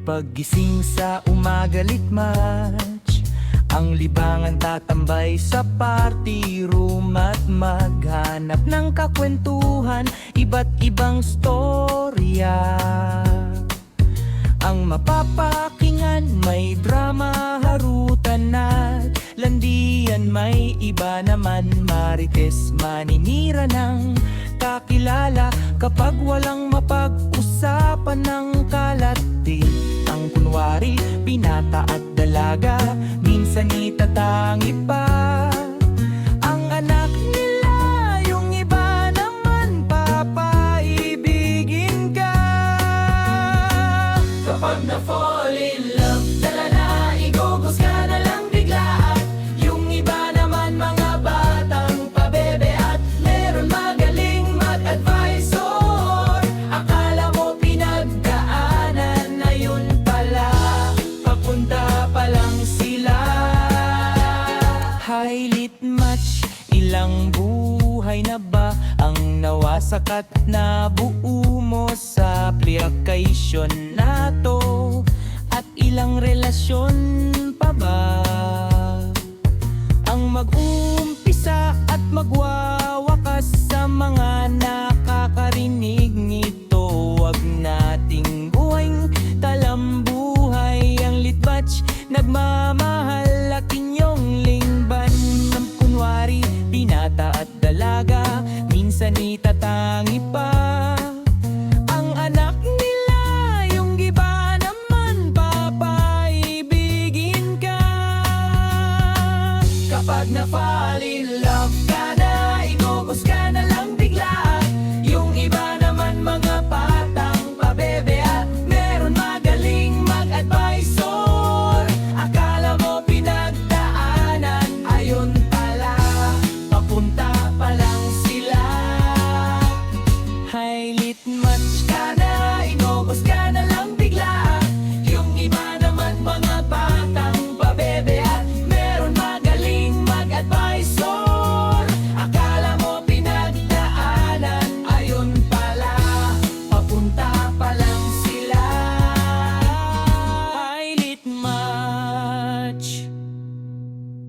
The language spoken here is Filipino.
Paggising sa umaga litmatch, ang libangan tatambay sa party room at maghanap ng kakwentuhan, iba't ibang storya ang mapapakinggan. May drama, harutan at landian, may iba naman marites, maninira ng kakilala. Kapag walang mapag-usapan ng kalati, ang kunwari, binata at dalaga, minsan itatangi pa ang anak nila. Yung iba naman papaibigin ka. Kapag na-fall in love, tala na, igugos ka na lang bigla. At yung iba naman mga batang pabebe, at meron magaling mag-advisor. Akala mo pinagdaanan na, yun pala, papunta pa lang sila. Highlight match, ilang buhay na ba ang nawasak at nabuo mo sa aplikasyon na to? At ilang relasyon pa ba ang mag-umpisa at magwawakas sa mga nakakarinig?